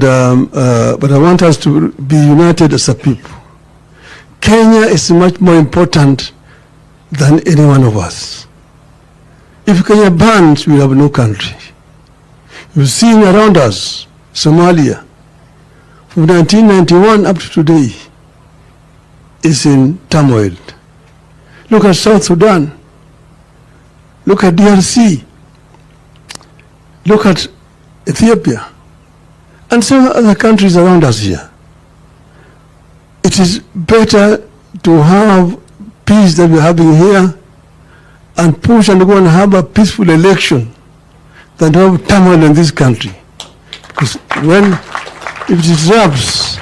But I want us to be united as a people. Kenya is much more important than any one of us. If Kenya burns, we have no country. You've seen around us, Somalia, from 1991 up to today, is in turmoil. Look at South Sudan. Look at DRC. Look at Ethiopia. And some other countries around us here. It is better to have peace that we're having here and push and go and have a peaceful election than to have turmoil in this country. Because if it disrupts,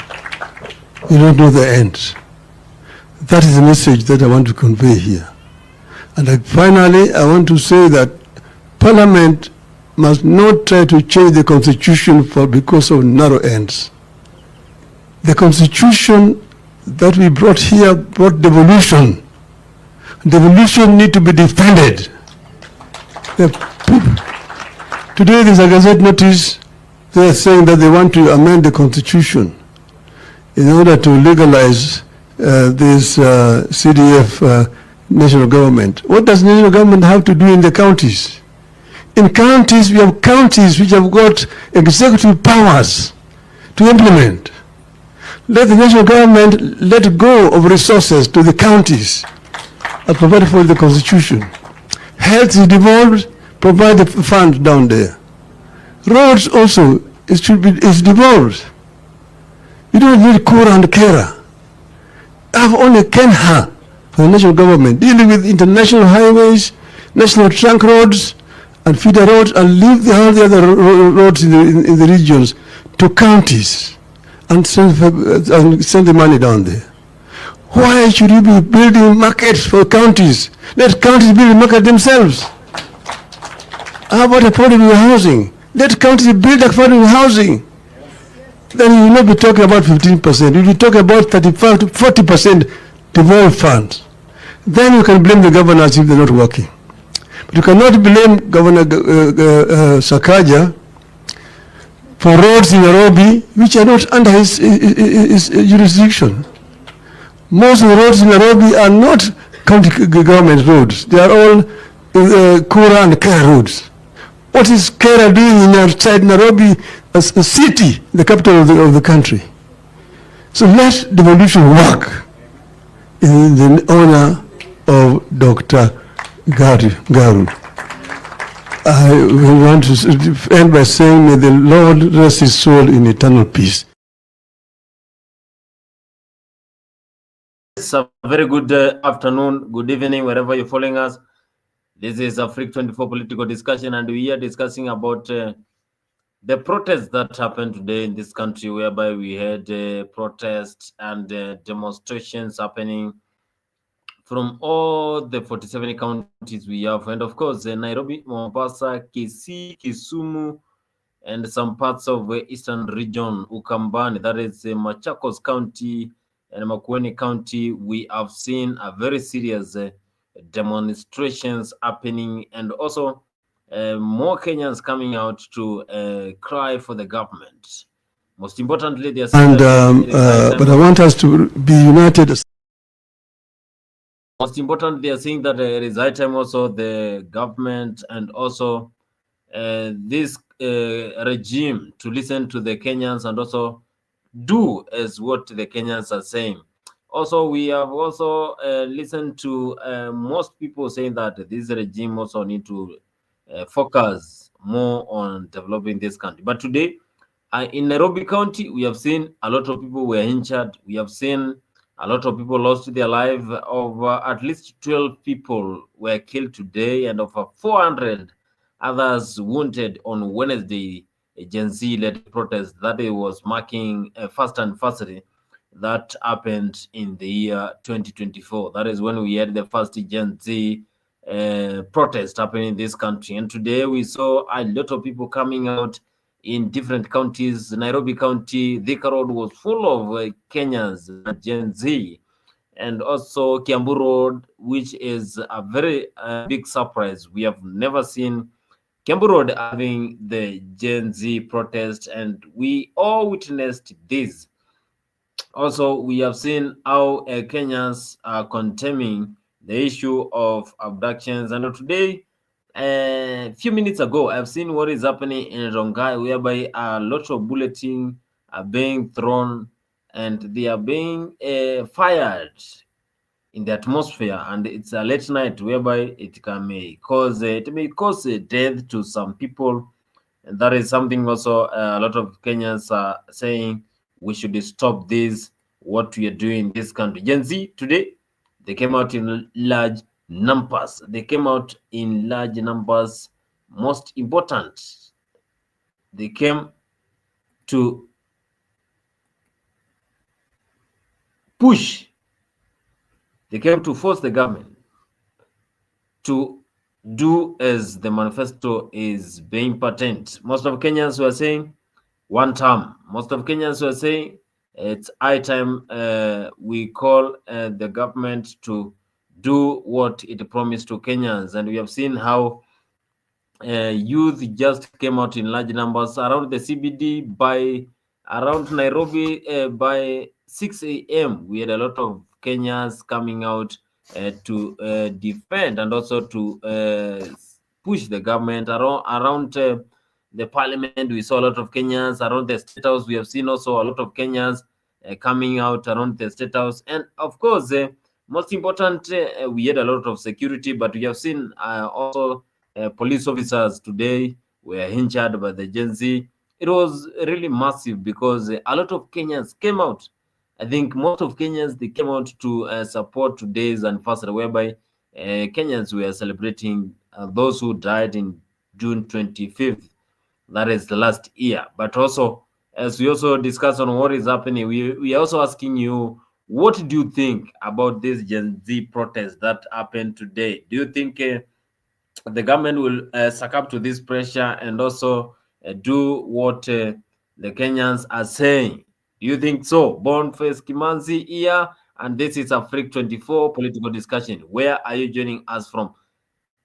you don't know the end. That is the message that I want to convey here. And finally, I want to say that Parliament must not try to change the Constitution because of narrow ends. The Constitution that we brought here brought devolution. Devolution need to be defended. Today there's a Gazette notice. They are saying that they want to amend the Constitution in order to legalize this CDF national government. What does national government have to do in the counties? In counties, we have counties which have got executive powers to implement. Let the national government let go of resources to the counties as provided for the Constitution. Health is devolved, provide the fund down there. Roads also, is devolved. You don't need Kura and Kera. Have only Kenha for the national government, dealing with international highways, national trunk roads, and feeder roads, and leave all the other roads in the regions to counties and send the money down there. Why should you be building markets for counties? Let counties build a market themselves. How about affordable housing? Let counties build affordable housing. Then you will not be talking about 15%. You will be talking about 35 to 40% devolved funds. Then you can blame the governors if they're not working. But you cannot blame Governor Sakaja for roads in Nairobi which are not under his jurisdiction. Most of the roads in Nairobi are not county government roads. They are all Kura and Kera roads. What is Kera doing outside Nairobi as a city, the capital of the country? So let devolution work in the honor of Dr. Garu. I want to end by saying, may the Lord rest his soul in eternal peace. It's a very good afternoon, good evening, wherever you're following us. This is a Freak 24 political discussion, and we are discussing about the protests that happened today in this country, whereby we had protests and demonstrations happening from all the 47 counties we have, and of course Nairobi, Mombasa, Kisii, Kisumu, and some parts of the eastern region, Ukambani, that is Machakos County and Makueni County. We have seen a very serious demonstrations happening, and also more Kenyans coming out to cry for the government. Most importantly, they are saying but I want us to be united. Most importantly, they are saying that it is high time also the government and also this regime to listen to the Kenyans and also do as what the Kenyans are saying. Also, we have also listened to most people saying that this regime also need to focus more on developing this country. But today, in Nairobi County, we have seen a lot of people were injured. We have seen a lot of people lost their life. Over at least 12 people were killed today, and over 400 others wounded on Wednesday. A Gen Z-led protest that it was marking a first anniversary that happened in the year 2024. That is when we had the first Gen Z protest happening in this country. And today we saw a lot of people coming out in different counties. Nairobi County, Thika Road was full of Kenyans, Gen Z, and also Kiambu Road, which is a very big surprise. We have never seen Kiambu Road having the Gen Z protest, and we all witnessed this. Also, we have seen how Kenyans are condemning the issue of abductions. And today, a few minutes ago, I've seen what is happening in Rongai, whereby a lot of bulletin are being thrown and they are being fired in the atmosphere, and it's a late night, whereby it may cause death to some people, and that is something also a lot of Kenyans are saying we should stop this, what we are doing in this country. Gen Z today, they came out in large numbers. They came out in large numbers. Most important, they came to push, they came to force the government to do as the manifesto is being patent. Most of Kenyans were saying one term. Most of Kenyans were saying it's high time we call the government to do what it promised to Kenyans. And we have seen how youth just came out in large numbers around the CBD by around Nairobi by 6 a.m. We had a lot of Kenyans coming out to defend and also to push the government around the parliament. We saw a lot of Kenyans around the state house. We have seen also a lot of Kenyans coming out around the state house, and of course, most important, we had a lot of security, but we have seen also police officers today were injured by the Gen Z. It was really massive because a lot of Kenyans came out. I think most of Kenyans, they came out to support today's anniversary, whereby Kenyans were celebrating those who died in June 25th. That is the last year. But also, as we also discuss on what is happening, we are also asking you, what do you think about this Gen Z protest that happened today? Do you think the government will succumb to this pressure and also do what the Kenyans are saying? Do you think so? Boniface Kimanzi here, and this is a Freak 24 political discussion. Where are you joining us from?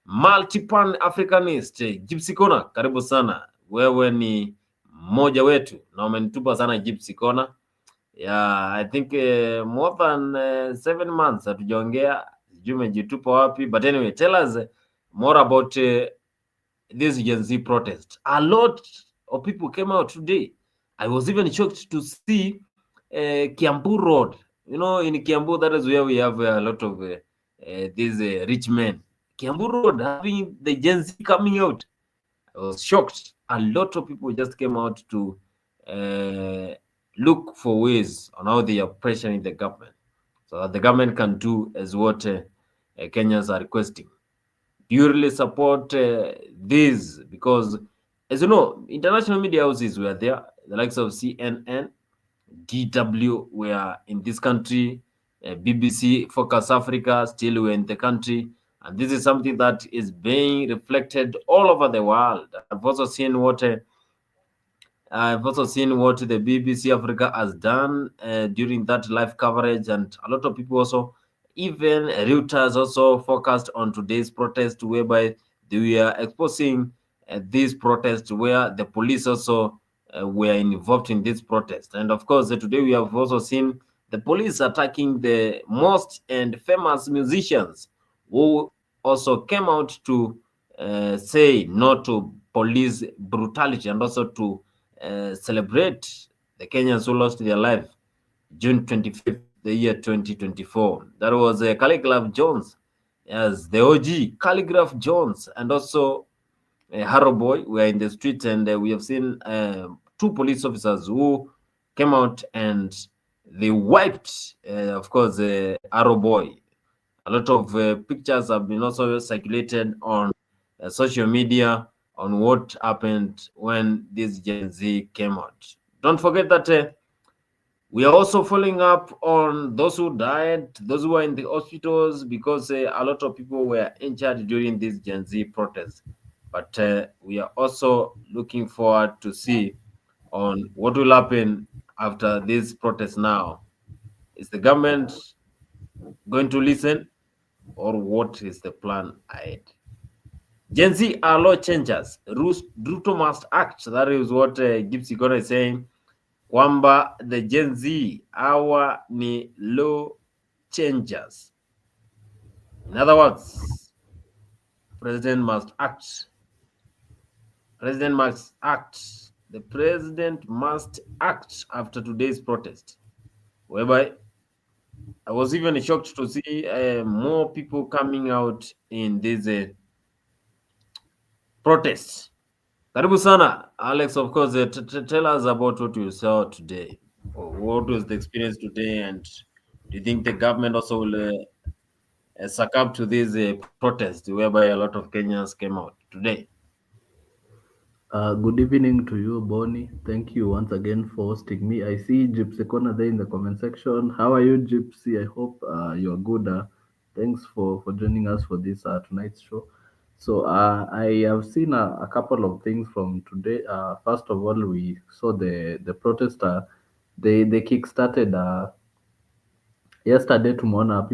Multi-pan Africanist Gypsy Kona, karibu sana. Wewe ni mmoja wetu na umenitupa sana Gypsy Kona. Yeah, I think more than 7 months hatujaongea, sijui umejitupa wapi, but anyway, tell us more about this Gen Z protest. A lot of people came out today. I was even shocked to see Kiambu Road. You know, in Kiambu, that is where we have a lot of these rich men. Kiambu Road having the Gen Z coming out. I was shocked. A lot of people just came out to look for ways on how they are pressuring the government so that the government can do as what Kenyans are requesting. Do you really support this? Because, as you know, international media houses were there, the likes of CNN, DW were in this country, BBC, Focus Africa still were in the country. And this is something that is being reflected all over the world. I've also seen what the BBC Africa has done during that live coverage, and a lot of people also, even Reuters, also focused on today's protest, whereby they were exposing this protest where the police also were involved in this protest. And of course, today we have also seen the police attacking the most and famous musicians who also came out to say no to police brutality and also to celebrate the Kenyans who lost their life June 25th, the year 2024. That was Calligraph Jones, as the OG Calligraph Jones, and also Harrow Boy were in the street, and we have seen two police officers who came out and they wiped, of course, Harrow Boy. A lot of pictures have been also circulated on social media on what happened when this Gen Z came out. Don't forget that we are also following up on those who died, those who are in the hospitals, because a lot of people were injured during this Gen Z protest. But we are also looking forward to see on what will happen after this protest now. Is the government going to listen, or what is the plan ahead? Gen Z are law changers. Ruto must act. That is what Gipsy Gona is saying. Kwamba the Gen Z hawa ni law changers. In other words, president must act. President must act. The president must act after today's protest. Whereby I was even shocked to see more people coming out in these protests. Karibu sana, Alex. Of course, tell us about what you saw today. Or what was the experience today, and do you think the government also will succumb to this protest, whereby a lot of Kenyans came out today? Good evening to you, Bonnie. Thank you once again for hosting me. I see Gypsy Corner there in the comment section. How are you, Gypsy? I hope you're good. Thanks for joining us for this tonight's show. So I have seen a couple of things from today. First of all, we saw the protest. They kick-started yesterday. Tomorrow,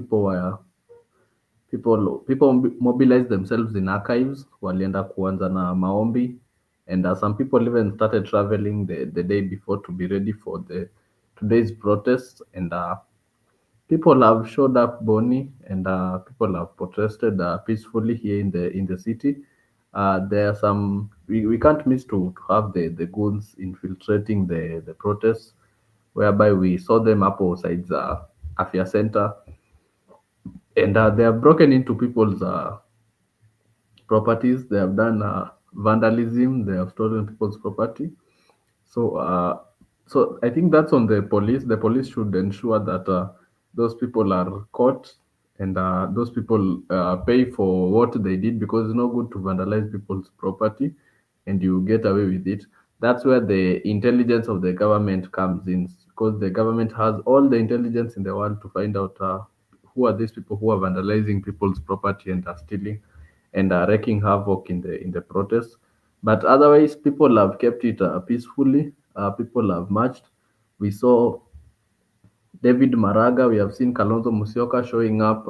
people mobilized themselves in archives, walienda kuanza na maombi, and some people even started traveling the day before to be ready for the today's protests. And people have showed up, Bonnie, and people have protested peacefully here in the city. There are some we can't miss to have the goons infiltrating the protests, whereby we saw them up outside the Afia Center, and they have broken into people's properties. They have done vandalism. They have stolen people's property. So, so I think that's on the police. The police should ensure that those people are caught, and those people pay for what they did, because it's not good to vandalize people's property and you get away with it. That's where the intelligence of the government comes in, because the government has all the intelligence in the world to find out who are these people who are vandalizing people's property and are stealing and wreaking havoc in the protests. But otherwise, people have kept it peacefully. People have marched. We saw David Maraga. We have seen Kalonzo Musyoka showing up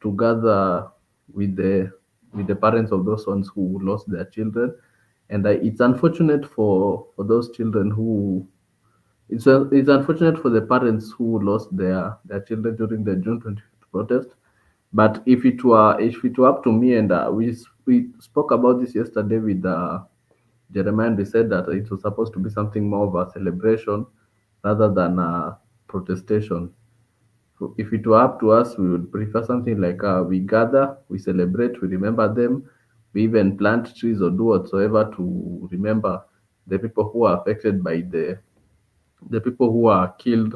together with the parents of those ones who lost their children, and it's unfortunate for those children who it's unfortunate for the parents who lost their children during the June 25th protest. But if it were up to me, and we spoke about this yesterday with Jeremiah, and we said that it was supposed to be something more of a celebration rather than a protestation. So if it were up to us, we would prefer something like we gather, we celebrate, we remember them, we even plant trees or do whatsoever to remember the people who are affected by the people who are killed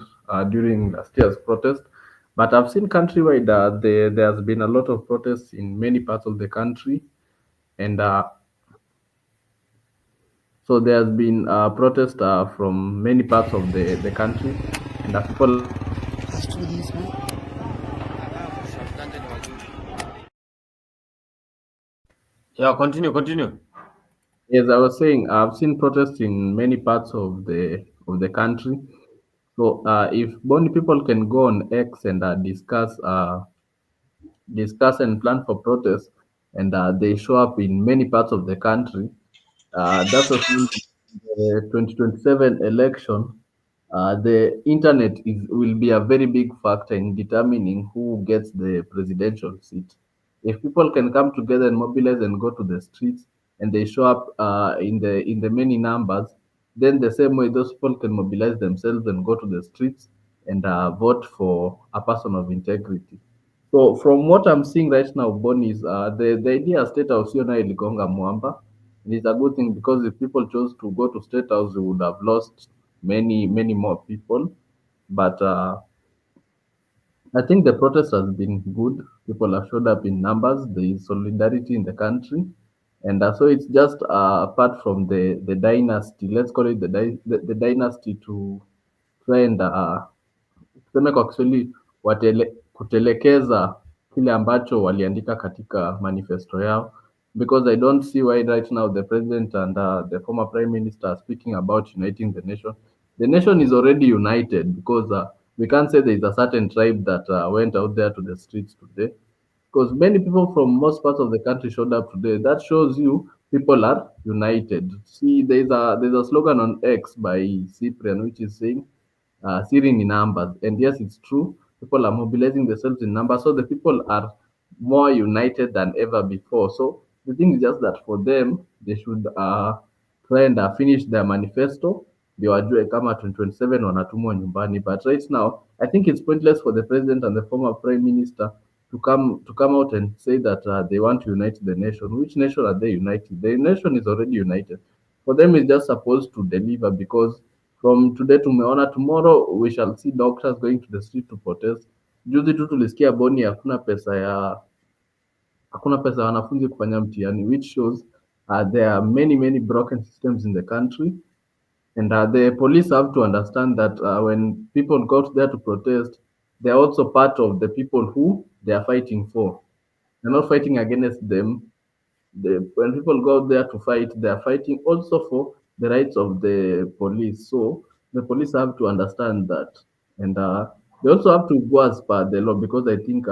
during last year's protest. But I've seen countrywide there's been a lot of protests in many parts of the country, and so there's been protest from many parts of the country, and people. Yeah, continue. Yes, I was saying I've seen protests in many parts of the country. So if Bonny people can go on X and discuss and plan for protests, and they show up in many parts of the country, that's a thing. The 2027 election, the internet will be a very big factor in determining who gets the presidential seat. If people can come together and mobilize and go to the streets, and they show up in the many numbers, then the same way those people can mobilize themselves and go to the streets and vote for a person of integrity. So from what I'm seeing right now, Bonnie, is the idea State House sio nayo iligonga mwamba. And it's a good thing, because if people chose to go to State House, we would have lost many more people. But I think the protest has been good. People have showed up in numbers. There is solidarity in the country, and so it's just apart from the dynasty. Let's call it the dynasty to try and tuseme kwa Kiswahili kutelekeza kile ambacho waliandika katika manifesto yao, because I don't see why right now the president and the former prime minister are speaking about uniting the nation. The nation is already united, because we can't say there is a certain tribe that went out there to the streets today. because many people from most parts of the country showed up today. That shows you people are united. See, there's a slogan on X by Cyprian which is saying seeing in numbers. And yes, it's true. People are mobilizing themselves in numbers. So the people are more united than ever before. So the thing is just that for them, they should try and finish their manifesto ndio wajue kama 2027 wanatumwa nyumbani. But right now, I think it's pointless for the president and the former prime minister to come out and say that they want to unite the nation. Which nation are they united? The nation is already united. For them, it's just supposed to deliver because from today tumeona, tomorrow we shall see doctors going to the street to protest. Juzi tu tulisikia Boni hakuna pesa ya wanafunzi kufanya mtihani, which shows there are many broken systems in the country. And the police have to understand that when people go out there to protest, they are also part of the people who they are fighting for. They're not fighting against them. When people go out there to fight, they are fighting also for the rights of the police. So the police have to understand that, and they also have to go as per the law because I think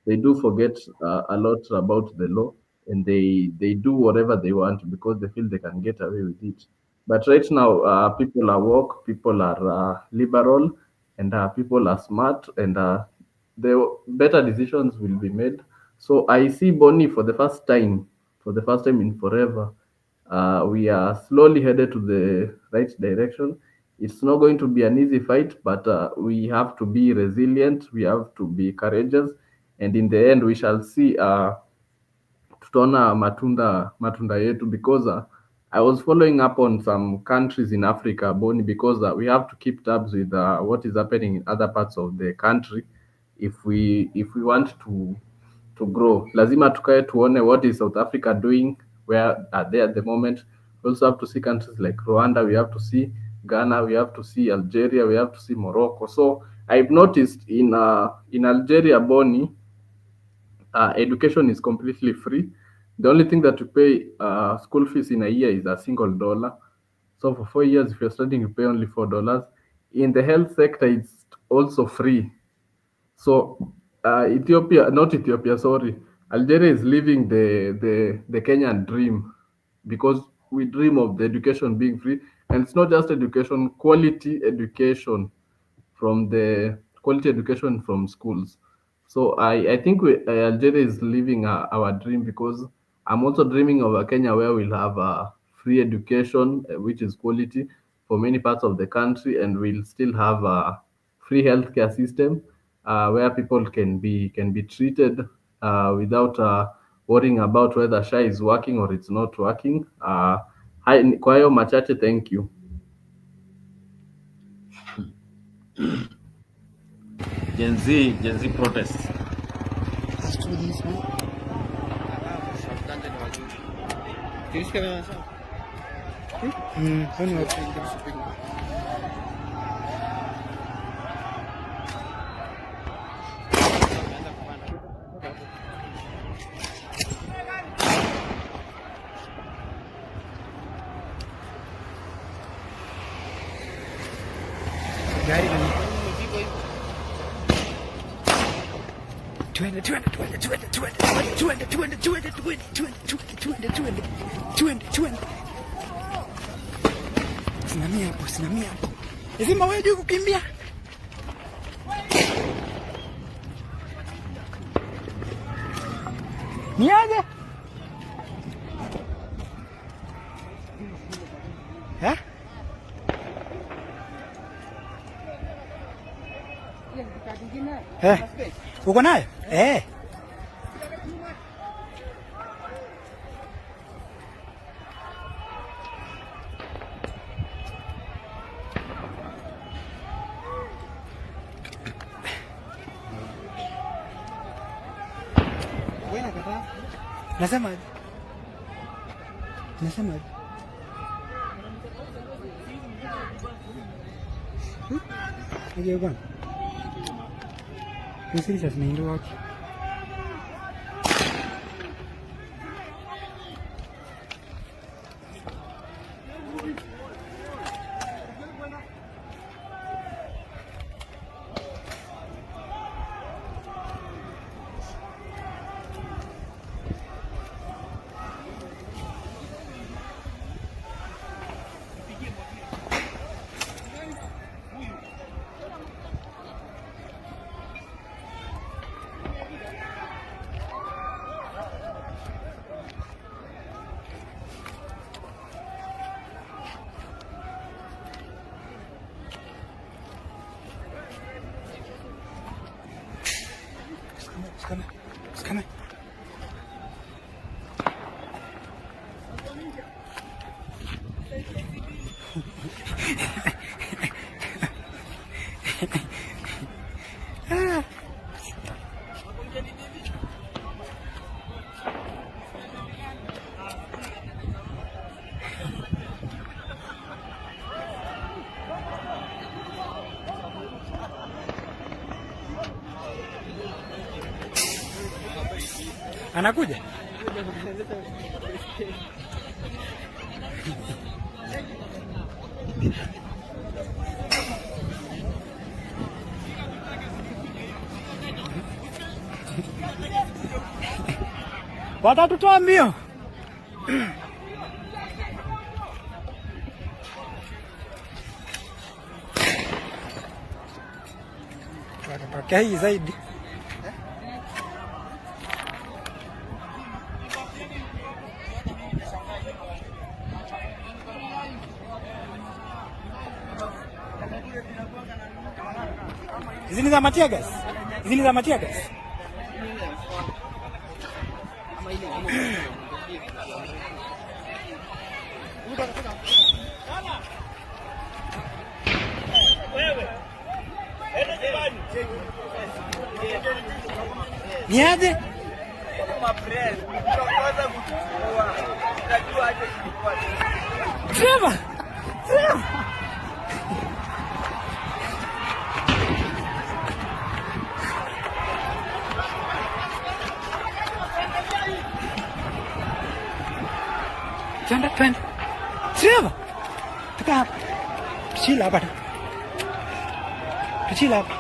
they do forget a lot about the law, and they do whatever they want because they feel they can get away with it. But right now, people are woke, people are liberal, and people are smart, and the better decisions will be made. So I see Bonnie for the first time in forever. We are slowly headed to the right direction. It's not going to be an easy fight, but we have to be resilient. We have to be courageous, and in the end, we shall see. Tutaona matunda yetu because I was following up on some countries in Africa, Boni, because we have to keep tabs with what is happening in other parts of the country if we want to grow. Lazima tukae tuone what is South Africa doing, where are they at the moment. We also have to see countries like Rwanda, we have to see Ghana, we have to see Algeria, we have to see Morocco. So I've noticed in Algeria, Boni, education is completely free. The only thing that you pay school fees in a year is a single dollar. So for 4 years, if you're studying, you pay only $4. In the health sector, it's also free. So not Ethiopia, sorry. Algeria is living the Kenyan dream because we dream of the education being free. And it's not just education, quality education from schools. So I think Algeria is living our dream because I'm also dreaming of a Kenya where we'll have a free education, which is quality for many parts of the country, and we'll still have a free healthcare system where people can be treated without worrying about whether SHA is working or it's not working. Kwa hayo machache, thank you. Gen Z protests. Simamia hapo. Lazima wewe juu kukimbia. Niaje? Eh? Uko nayo? Nasemaje? Aje bwana. Sisi sasa tunaenda wapi? Usikame. Anakuja. Watatutoa mbio. Watatokea hii zaidi. Hizi ni za matia gas. Hizi ni za matia gas. Ni aje? Trevor! Twende. Trevor! Tuka hapa. Tuchila hapa. Tuchila hapa.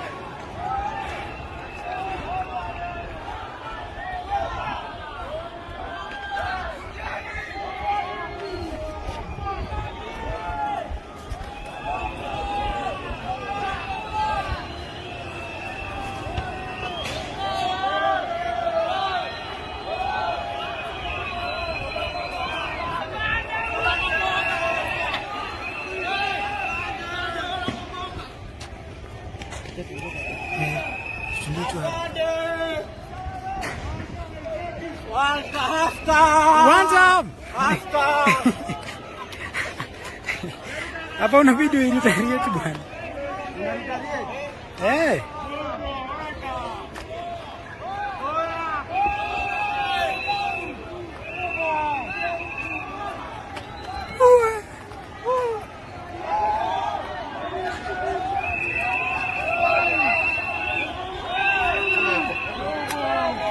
Apa una video ini tadi tu bwana? Eh.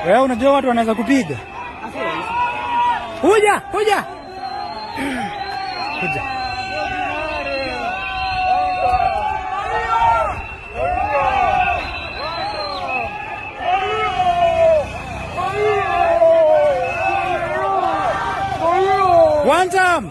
Wewe unajua watu wanaweza kupiga. Kuja. Kuja. One time.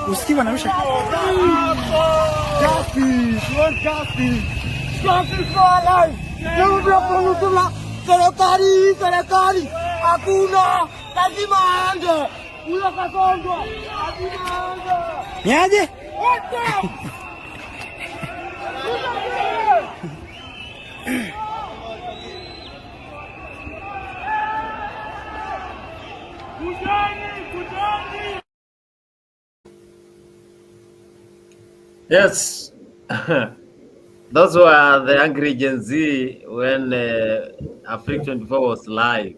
Usikie wanarusha. Serikali hakuna, lazima aende. Huyo kasondwa, lazima aende. Niaje? Yes, those were the angry Gen Z when Africa 24 was live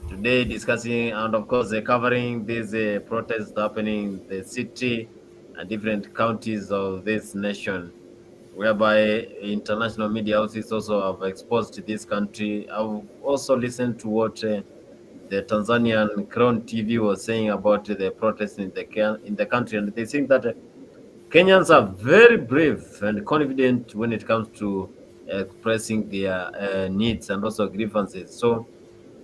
today discussing and of course covering these protests happening in the city and different counties of this nation, whereby international media houses also have exposed this country. I've also listened to what the Tanzanian Crown TV was saying about the protests in the country, and they think that Kenyans are very brave and confident when it comes to expressing their needs and also grievances. So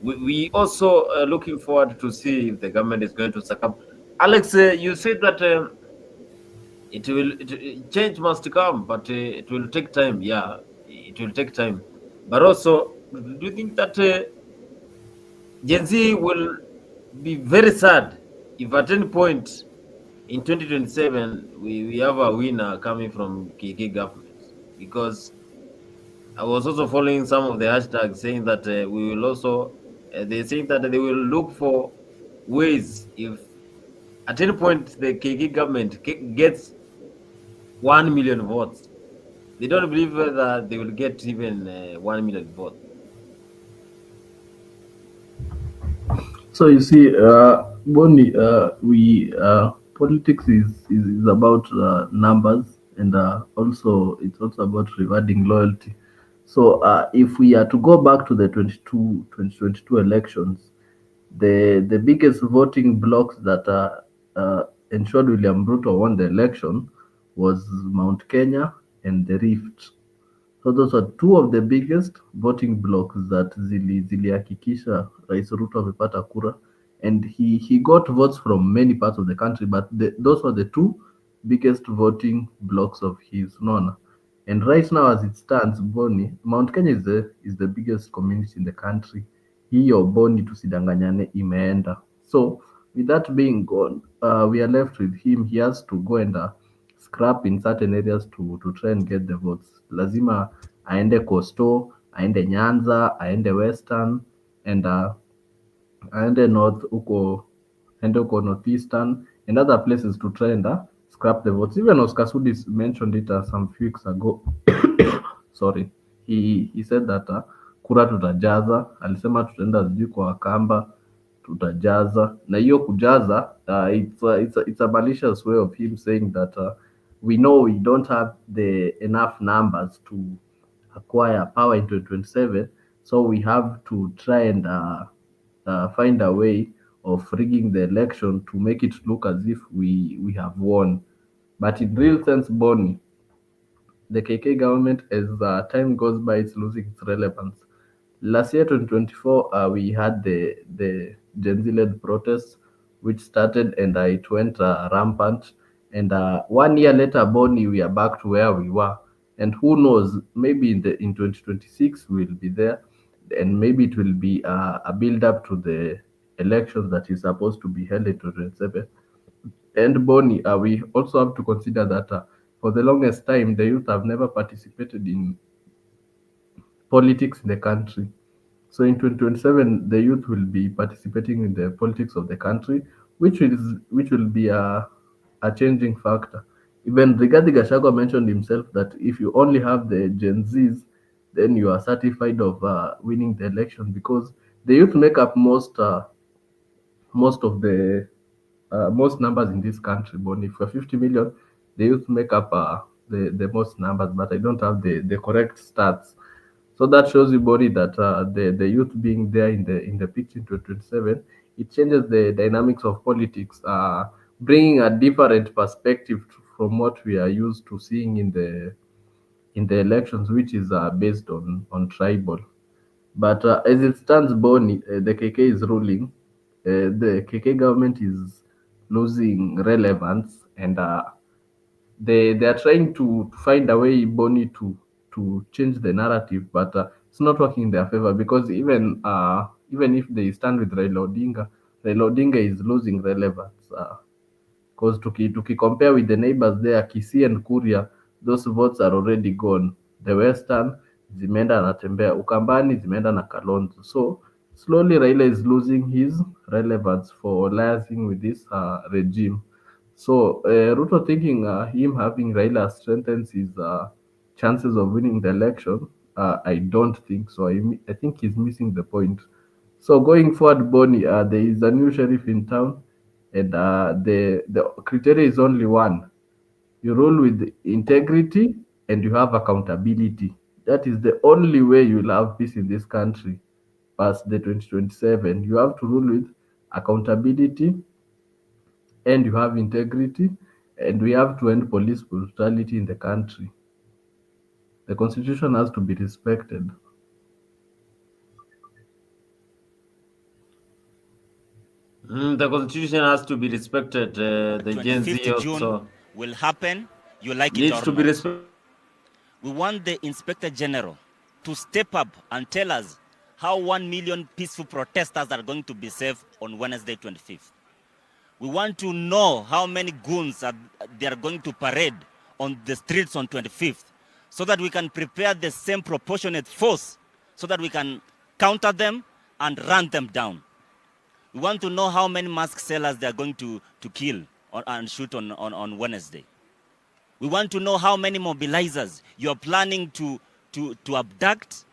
we also looking forward to see if the government is going to succumb. Alex, you said that change must come, but it will take time. Yeah, it will take time. But also Do you think that Gen Z will be very sad if at any point in 2027 we have a winner coming from KK government? Because I was also following some of the hashtags saying that we will also, they're saying that they will look for ways if at any point the KK government gets 1 million votes. They don't believe that they will get even 1 million votes. So you see, Bonnie, we politics is about numbers, and also it's also about rewarding loyalty. So if we are to go back to the 2022 elections, the biggest voting blocks that ensured William Ruto won the election was Mount Kenya and the Rift. So those are two of the biggest voting blocks that zilihakikisha Rais Ruto amepata kura, and he got votes from many parts of the country, but those were the two biggest voting blocks of his, unaona. And right now as it stands, Boni, Mount Kenya is the biggest community in the country. Hiyo Boni tusidanganyane imeenda. So with that being gone, we are left with him. He has to go and scrap in certain areas to try and get the votes. Lazima aende Coastal, aende Nyanza, aende Western, and aende North huko, aende huko Northeastern and other places to try and scrap the votes. Even Oscar Sudi mentioned it some few weeks ago. Sorry, he said that kura tutajaza, alisema tutaenda sijui kwa Wakamba tutajaza, na hiyo kujaza, it's a malicious way of him saying that we know we don't have the enough numbers to acquire power in 2027, so we have to try and find a way of rigging the election to make it look as if we have won. But in real sense, Bonnie, the KK government, as time goes by, it's losing its relevance. Last year, 2024, we had the Gen Z-led protests, which started and it went rampant. And 1 year later, Bonnie, we are back to where we were. And who knows, maybe in 2026 we'll be there, and maybe it will be a build-up to the elections that is supposed to be held in 2027. And Bonnie, we also have to consider that for the longest time, the youth have never participated in politics in the country. So in 2027, the youth will be participating in the politics of the country, which will be a changing factor. Even Rigathi Gachagua mentioned himself that if you only have the Gen Zs, then you are certified of winning the election, because the youth make up most of the most numbers in this country. But if we're 50 million, the youth make up the most numbers, but I don't have the correct stats. So that shows you, Body, that the youth being there in the picture in 2027, it changes the dynamics of politics, bringing a different perspective from what we are used to seeing in the elections, which is based on tribal. But as it stands, Boni, the KK is ruling. The KK government is losing relevance, and they are trying to find a way, Boni, to change the narrative, but it's not working in their favor, because even if they stand with Raila Odinga is losing relevance. Because to compare with the neighbors there, Kisii and Kuria, those votes are already gone. The Western zimeenda na Tembea, Ukambani zimeenda na Kalonzo. So slowly Raila is losing his relevance for liaising with this regime. So Ruto thinking him having Raila strengthens his chances of winning the election. I don't think so. I think he's missing the point. So going forward, Bonnie, there is a new sheriff in town, and the criteria is only one: you rule with integrity and you have accountability. That is the only way you will have peace in this country past the 2027. You have to rule with accountability and you have integrity, and we have to end police brutality in the country. The constitution has to be respected. The constitution has to be respected. The Gen Z 25th June also will happen, you like it needs or to be not. respected. We want the Inspector General to step up and tell us how 1 million peaceful protesters are going to be safe on Wednesday 25th. We want to know how many goons they are going to parade on the streets on 25th, so that we can prepare the same proportionate force, so that we can counter them and run them down. We want to know how many mask sellers they are going to kill and shoot on Wednesday. We want to know how many mobilizers you are planning to abduct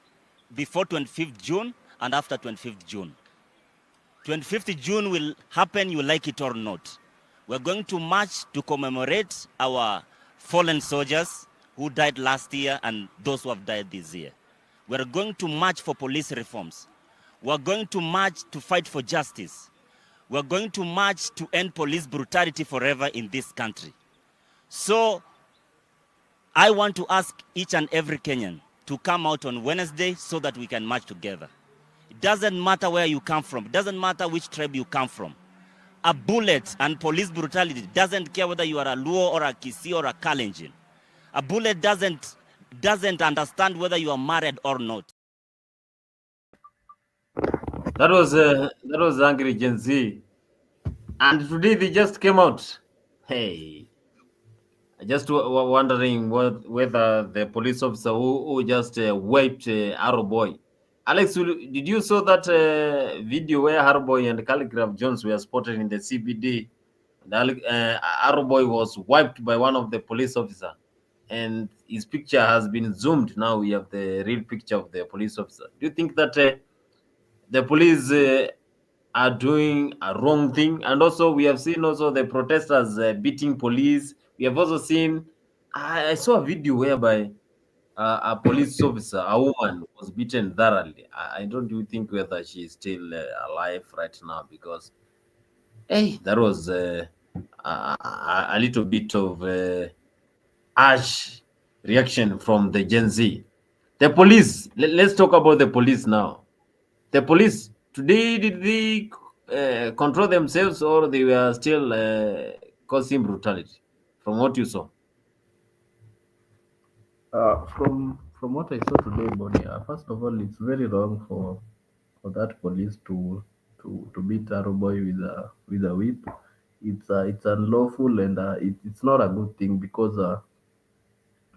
before 25th June and after 25th June. 25th June will happen, you like it or not. We're going to march to commemorate our fallen soldiers who died last year and those who have died this year. We're going to march for police reforms. We're going to march to fight for justice. We're going to march to end police brutality forever in this country. So I want to ask each and every Kenyan to come out on Wednesday so that we can march together. It doesn't matter where you come from. It doesn't matter which tribe you come from. A bullet and police brutality doesn't care whether you are a Luo or a Kisii or a Kalenjin. A bullet doesn't understand whether you are married or not. That was angry Gen Z, and today they just came out. Hey, I just wondering whether the police officer who just wiped Arrow Boy. Alex, did you saw that video where Arrow Boy and Calligraph Jones were spotted in the CBD? Arrow Boy was wiped by one of the police officer, and his picture has been zoomed. Now we have the real picture of the police officer. Do you think that the police are doing a wrong thing? And also we have seen also the protesters beating police. We have also seen, I saw a video whereby a police officer, a woman, was beaten thoroughly. I don't do think whether she is still alive right now, because hey, that was a little bit of harsh reaction from the Gen Z. The police, let's talk about the police now. The police today, did they control themselves, or they were still causing brutality from what you saw? From what I saw today, Bonnie, first of all, it's very wrong for that police to beat Arrow Boy with a whip. It's unlawful, and it's not a good thing, because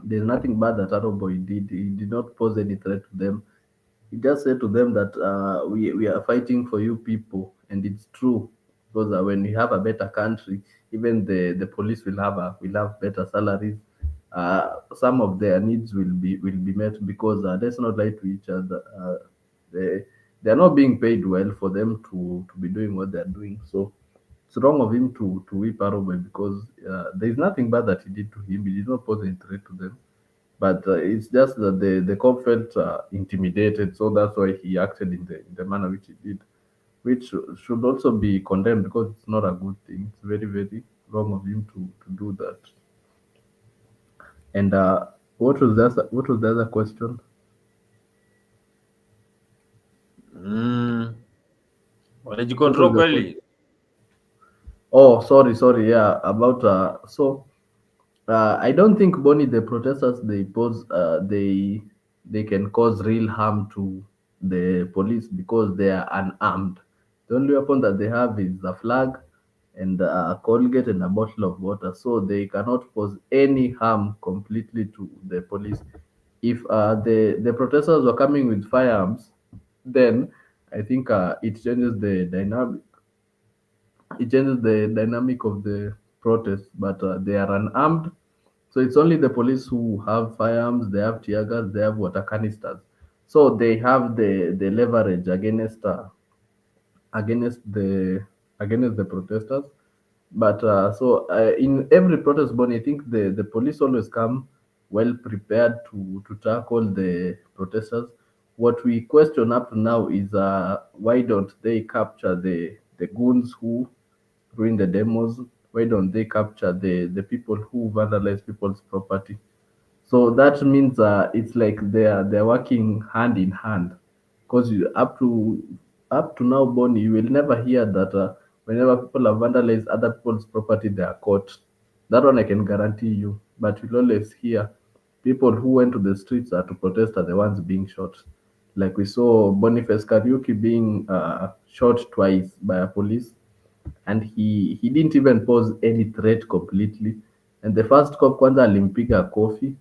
there's nothing bad that Arrow Boy did. He did not pose any threat to them. He just said to them that we are fighting for you people, and it's true, because when we have a better country, even the police will have better salaries. Some of their needs will be met, because let's not lie to each other. They they are not being paid well for them to be doing what they are doing. So it's wrong of him to whip Arrowboy, because there is nothing bad that he did to him. He did not pose any threat to them. But it's just that the cop felt intimidated, so that's why he acted in the manner which he did, which should also be condemned, because it's not a good thing. It's very, very wrong of him to do that. And what was the other question? Mm. What did you What was control the question? quelly? Oh, sorry. Yeah, about I don't think, Bonnie, the protesters they can cause real harm to the police, because they are unarmed. The only weapon that they have is a flag and a Colgate and a bottle of water, so they cannot cause any harm completely to the police. If the protesters were coming with firearms, then I think it changes the dynamic of the protest. But they are unarmed, so it's only the police who have firearms. They have tear gas, they have water canisters, so they have the leverage against the against the protesters. But in every protest, Bonnie, I think the police always come well prepared to tackle the protesters. What we question up to now is why don't they capture the goons who during the demos? Why don't they capture the people who vandalize people's property? So that means it's like they're working hand in hand. Because up to now, Bonnie, you will never hear that whenever people have vandalized other people's property, they are caught. That one I can guarantee you. But you'll always hear people who went to the streets to protest are the ones being shot. Like we saw Boniface Kariuki being shot twice by a police, and he didn't even pose any threat completely. And the first cop kwanza alimpiga kofi,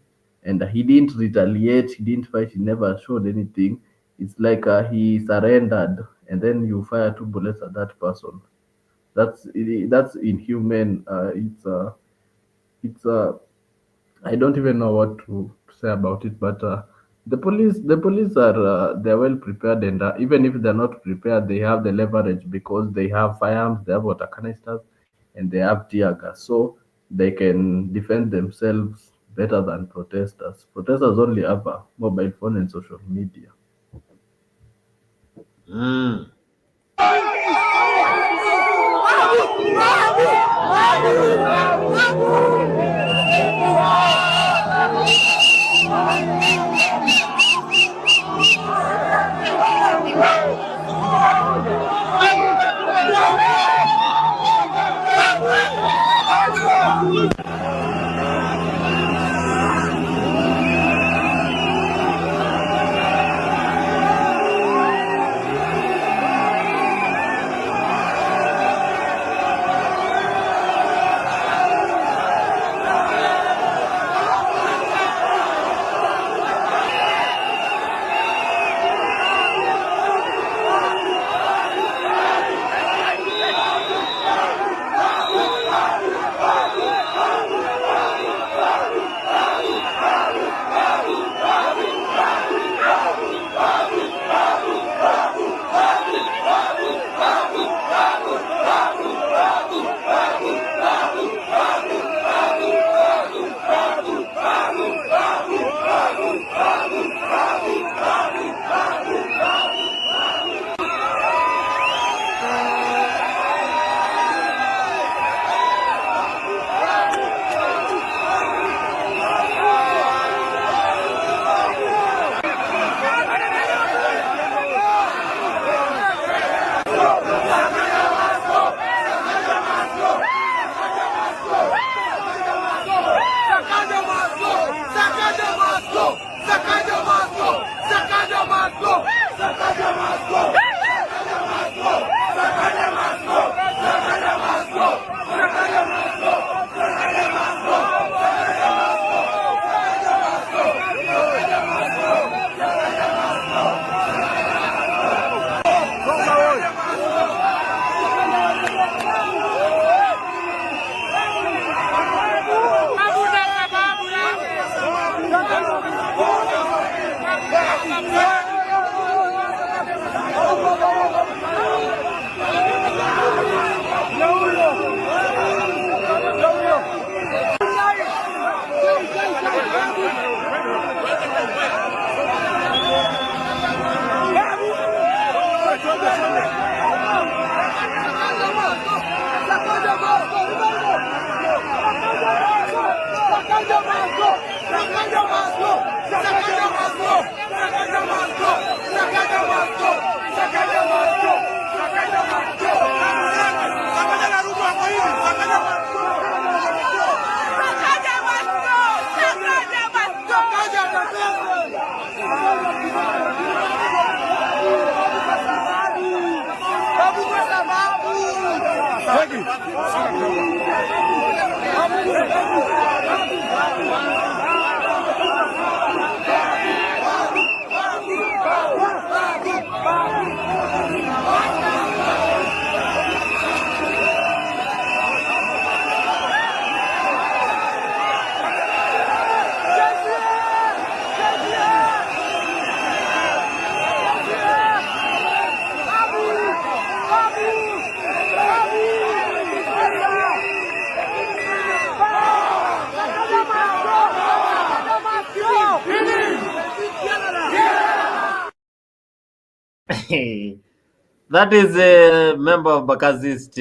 and he didn't retaliate, he didn't fight, he never showed anything. It's like he surrendered, and then you fire two bullets at that person. That's inhuman. It's I don't even know what to say about it, but the police are they're well prepared, and even if they're not prepared, they have the leverage because they have firearms, they have water canisters, and they have tear gas, so they can defend themselves better than protesters. Protesters only have a mobile phone and social media. Mm. That is a member of Bakazist,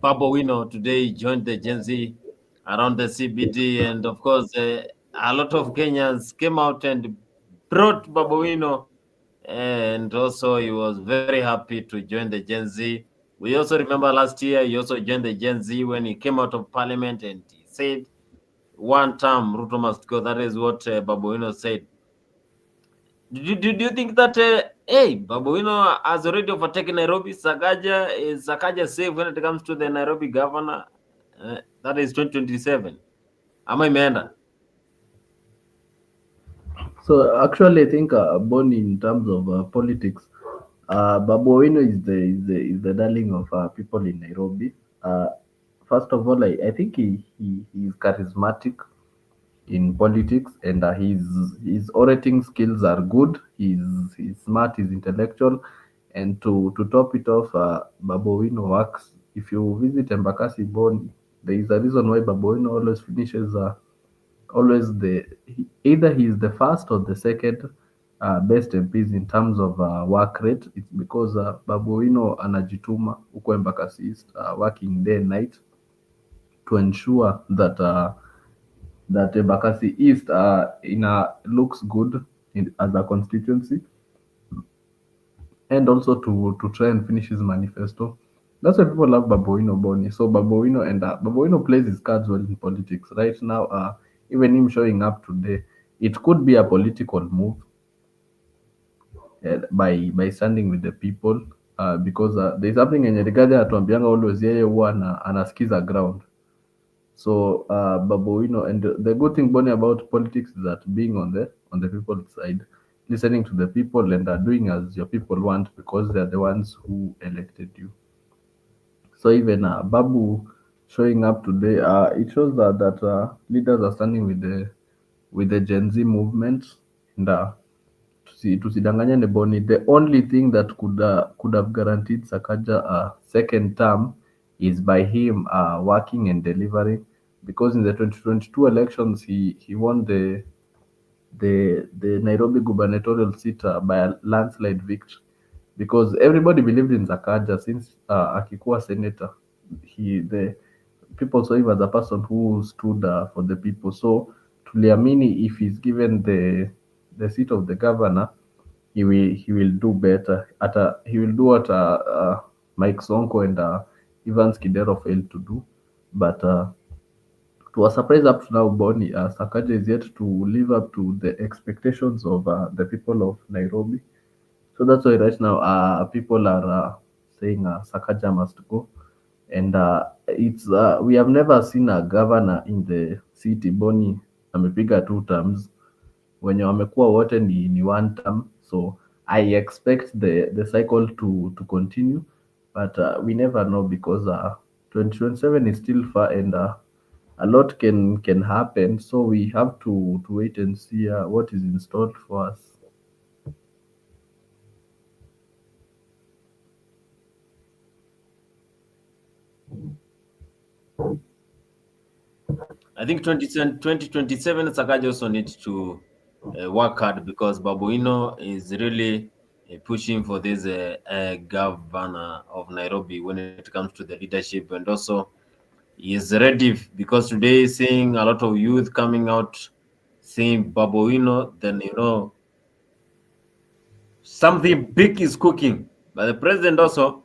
Babowino, today joined the Gen Z around the CBD. And of course, a lot of Kenyans came out and brought Babowino. And also, he was very happy to join the Gen Z. We also remember last year, he also joined the Gen Z when he came out of parliament and he said one term, Ruto must go. That is what Babu Owino said. Do you think that Babu Owino has already overtaken Nairobi? Is Sakaja safe when it comes to the Nairobi governor? That is 2027. Ama imeenda? So actually, I think Boni, in terms of politics, Babu Owino is the darling of people in Nairobi. First of all, I think he's charismatic in politics, and his orating skills are good. He's smart, he's intellectual, and to top it off, Babu Owino works. If you visit Embakasi, Boni, there is a reason why Babu Owino always finishes. Always either he is the first or the second best MPs in terms of work rate. It's because Babu Owino anajituma huko Embakasi East, working day and night to ensure that that Embakasi East looks good as a constituency, and also to try and finish his manifesto. That's why people love Babu Owino Boni. So Babu Owino, and Babu Owino plays his cards well in politics. Right now, even him showing up today, it could be a political move by standing with the people, because there's something in Rigathi atuambianga always, yeye huwa anasikiza ground. So Babu Owino, and the good thing Boni about politics is that being on the people's side, listening to the people, and doing as your people want, because they're the ones who elected you. So even Babu showing up today, it shows that leaders are standing with the Gen Z movement, and tusidanganyane Boni. The only thing that could have guaranteed Sakaja a second term is by him working and delivering, because in the 2022 elections he won the Nairobi gubernatorial seat by a landslide victory, because everybody believed in Sakaja since akikuwa senator. The people saw him as a person who stood for the people. So tuliamini if he's given the seat of the governor, he will do better. He will do what Mike Sonko and Evans Kidero failed to do. But to a surprise up to now, Boni, Sakaja is yet to live up to the expectations of the people of Nairobi. So that's why right now people are saying Sakaja must go. And it's we have never seen a governor in the city. Boni amepiga 2 terms, wenye wamekuwa wote ni 1 term. So I expect the cycle to continue, but we never know, because 2027 is still far, and a lot can happen. So we have to wait and see what is installed for us. I think 2027 Sakaja also needs to work hard, because Babu Owino is really pushing for this governor of Nairobi when it comes to the leadership, and also he is ready, because today seeing a lot of youth coming out saying Babu Owino, then something big is cooking. But the president also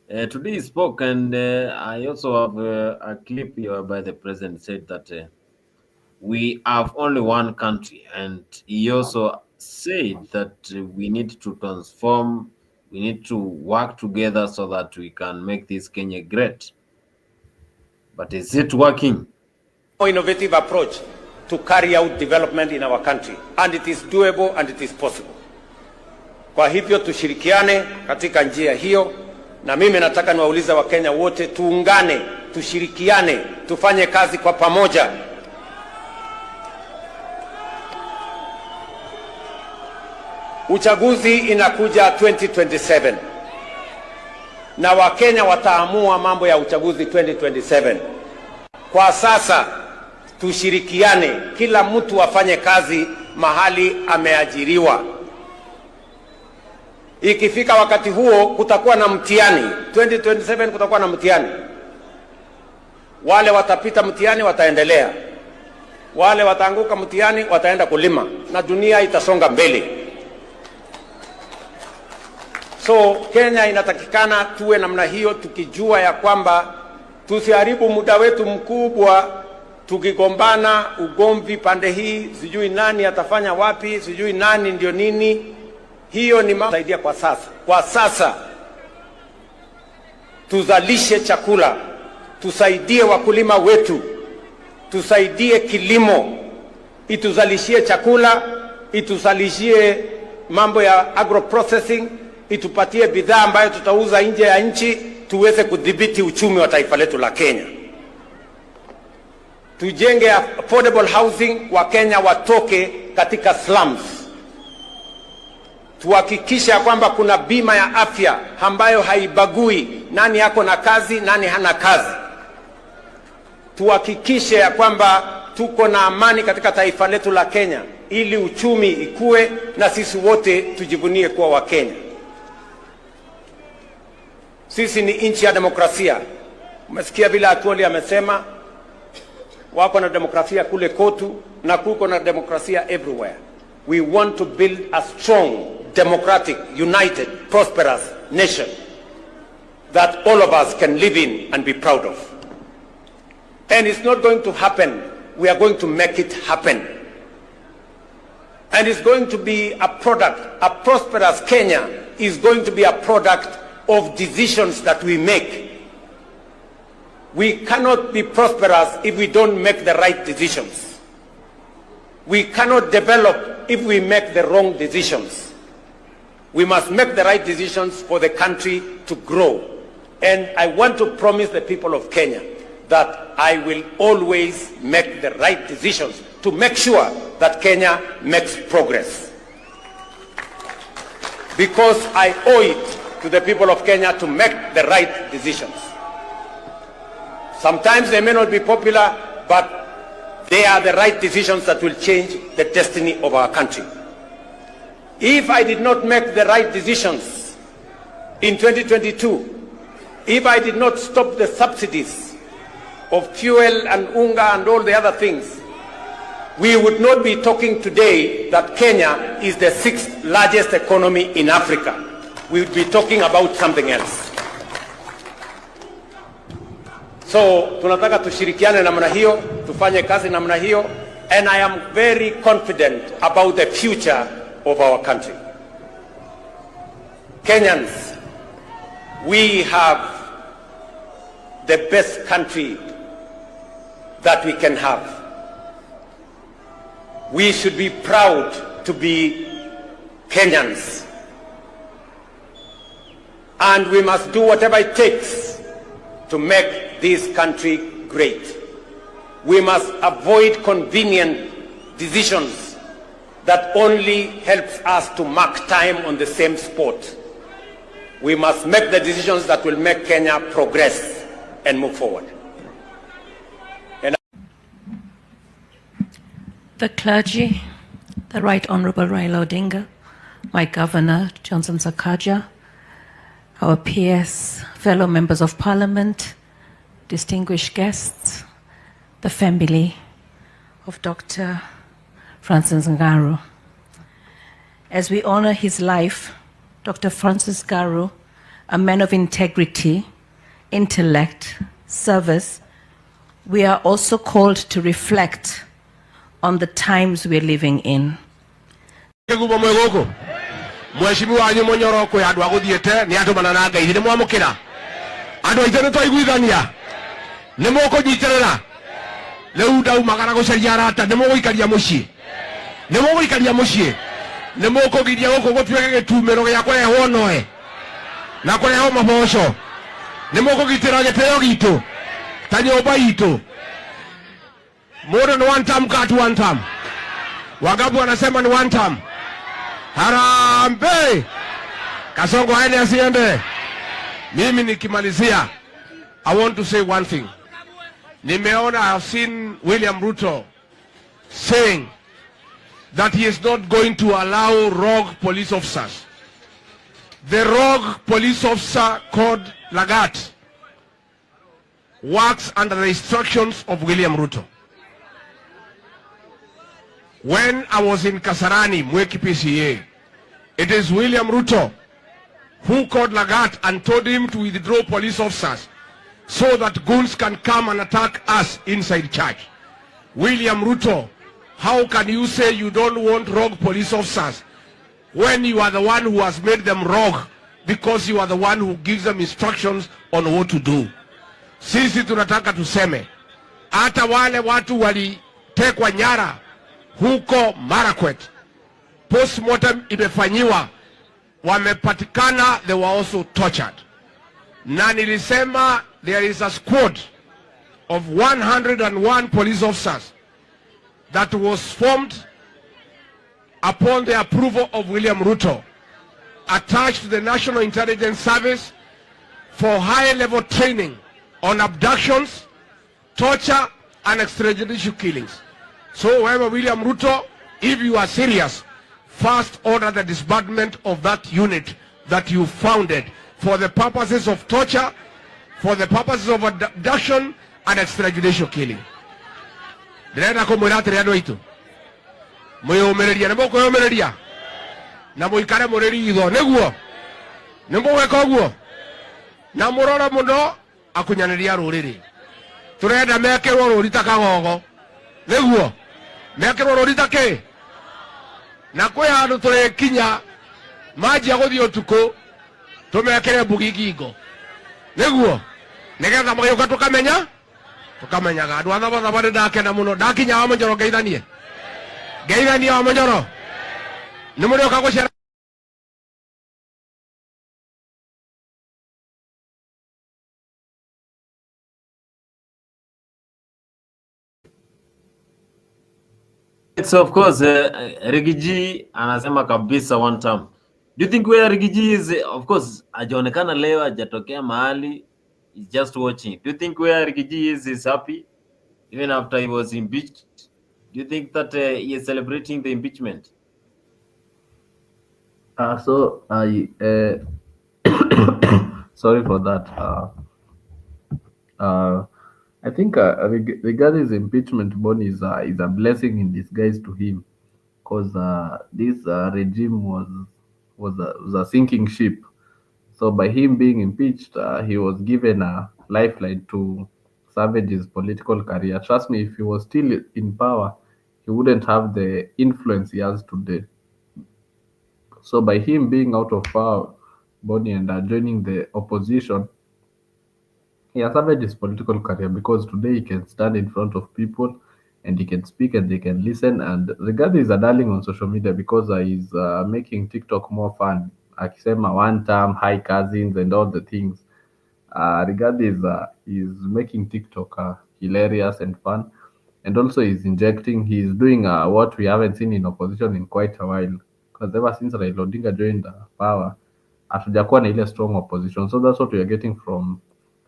today he spoke, and I also have a clip here by the president said that we have only one country, and he also said that we need to transform, we need to work together so that we can make this Kenya great. But is it working? More innovative approach to carry out development in our country, and it is doable and it is possible. Kwa hivyo tushirikiane katika njia hiyo, na mimi nataka niwaulize Wakenya wote, tuungane, tushirikiane, tufanye kazi kwa pamoja. Uchaguzi inakuja 2027, na Wakenya wataamua mambo ya uchaguzi 2027. Kwa sasa tushirikiane, kila mtu afanye kazi mahali ameajiriwa. Ikifika wakati huo kutakuwa na mtihani, 2027 kutakuwa na mtihani. Wale watapita mtihani wataendelea, wale wataanguka mtihani wataenda kulima, na dunia itasonga mbele. So Kenya inatakikana tuwe namna hiyo, tukijua ya kwamba tusiharibu muda wetu mkubwa tukigombana ugomvi pande hii, sijui nani atafanya wapi, sijui nani ndio nini. Hiyo ni saidia kwa sasa. Kwa sasa tuzalishe chakula, tusaidie wakulima wetu, tusaidie kilimo, ituzalishie chakula, ituzalishie mambo ya agro processing, itupatie bidhaa ambayo tutauza nje ya nchi, tuweze kudhibiti uchumi wa taifa letu la Kenya. Tujenge affordable housing, wa Kenya watoke katika slums. Tuhakikisha kwamba kuna bima ya afya ambayo haibagui nani yako na kazi, nani hana kazi. Tuhakikishe ya kwamba tuko na amani katika taifa letu la Kenya, ili uchumi ikue na sisi wote tujivunie kuwa wa Kenya. Sisi ni nchi ya demokrasia. Umesikia vile Atwoli amesema wako na demokrasia kule Kotu na kuko na demokrasia everywhere. We want to build a strong, democratic, united, prosperous nation that all of us can live in and be proud of. And it's not going to happen. We are going to make it happen. And it's going to be a product, a prosperous Kenya is going to be a product of decisions that we make. We cannot be prosperous if we don't make the right decisions. We cannot develop if we make the wrong decisions. We must make the right decisions for the country to grow. And I want to promise the people of Kenya that I will always make the right decisions to make sure that Kenya makes progress. Because I owe it to the people of Kenya to make the right decisions. Sometimes they may not be popular, but they are the right decisions that will change the destiny of our country. If I did not make the right decisions in 2022, if I did not stop the subsidies of fuel and unga and all the other things, we would not be talking today that Kenya is the 6th largest economy in Africa. We would be talking about something else. So tunataka tushirikiane namna hiyo, tufanye kazi namna hiyo, and I am very confident about the future of our country. Kenyans, we have the best country that we can have. We should be proud to be Kenyans. And we must do whatever it takes to make this country great. We must avoid convenient decisions that only helps us to mark time on the same spot. We must make the decisions that will make Kenya progress and move forward. The clergy, the Right Honourable Raila Odinga, my Governor Johnson Sakaja, our peers, fellow members of Parliament, distinguished guests, the family of Dr. Francis Ngara. As we honour his life, Dr. Francis Ngara, a man of integrity, intellect, service, we are also called to reflect on the times we're living in. Mheshimiwa wanyu Monyoroko ya andũ agũthiĩte nĩ andũ manana Ngai nĩ mwamũkĩra andũ aitũ nĩ twaiguithania nĩ mũkũnyitĩrĩra rĩu ndaumagara gũcaria arata nĩ mũgũikaria mũciĩ nĩ mũkũgiria gũkũ gũtuĩke gĩtumĩro gĩa kũrehwo noe na kũrehwo maboco nĩ mũkũgitĩra gĩtĩo gitũ ta nyũmba itũ mũndũ nĩ one term cut one term Wagabu anasema ni one term. Harambe! Kasongo haende asiende. Mimi nikimalizia, I want to say one thing. Nimeona, I have seen William Ruto saying that he is not going to allow rogue police officers. The rogue police officer called Lagat works under the instructions of William Ruto. When I was in Kasarani, Mweki PCA, it is William Ruto who called Lagat and told him to withdraw police officers so that goons can come and attack us inside church. William Ruto, how can you say you don't want rogue police officers when you are the one who has made them rogue because you are the one who gives them instructions on what to do? Sisi tunataka tuseme hata wale watu walitekwa nyara huko Marakwet, postmortem imefanyiwa, wamepatikana, they were also tortured. Na nilisema there is a squad of 101 police officers that was formed upon the approval of William Ruto, attached to the National Intelligence Service for high-level training on abductions, torture, and extrajudicial killings. So, however, William Ruto, if you are serious, first order the disbandment of that unit that you founded for the purposes of torture, for the purposes of abduction and extrajudicial killing. Direnda kumwira atiri andu aitu mwiyumiriria ni mukwiyumiriria na muikare muriri itho niguo ni mugweka uguo na murora muno akunyaniria ruriri. Turenda mekirwo rurita kagogo niguo mekirwo rurita ki na kwi handu turikinya manjia guthii utuku tumekire mbugi ngingo niguo nigetha magiuka tukamenyaga andu athabotha bari ndakena muno ndakinya wa Monjoro ngeithanie wa Monjoro ni murioka gucera. So of course, Rigiji anasema kabisa one time. Do you think where Rigiji is, of course, hajaonekana leo, hajatokea mahali, he's just watching. Do you think where Rigiji is happy even after he was impeached? Do you think that he is celebrating the impeachment? So I sorry for that. I think regarding his impeachment, Bonnie is a blessing in disguise to him, because this regime was a sinking ship. So by him being impeached, he was given a lifeline to salvage his political career. Trust me, if he was still in power, he wouldn't have the influence he has today. So by him being out of power, Bonnie, and joining the opposition, he has salvaged his political career, because today he can stand in front of people and he can speak and they can listen. And Rigathi is a darling on social media because he's making TikTok more fun. Akisema one time, hi cousins, and all the things. Rigathi is making TikTok hilarious and fun. And also he's doing what we haven't seen in opposition in quite a while. Because ever since Raila Odinga joined power, hatujakuwa na ile strong opposition. So that's what we are getting from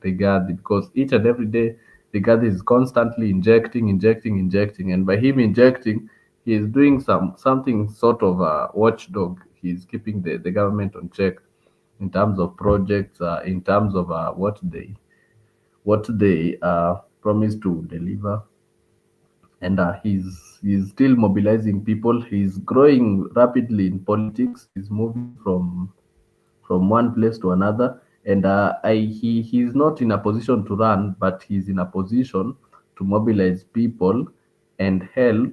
Rigathi, because each and every day Rigathi is constantly injecting, and by him injecting, he is doing something sort of a watchdog. He is keeping the government on check in terms of projects, in terms of what they promise to deliver, and he's still mobilizing people. He's growing rapidly in politics. He's moving from one place to another, and he's not in a position to run, but he's in a position to mobilize people and help.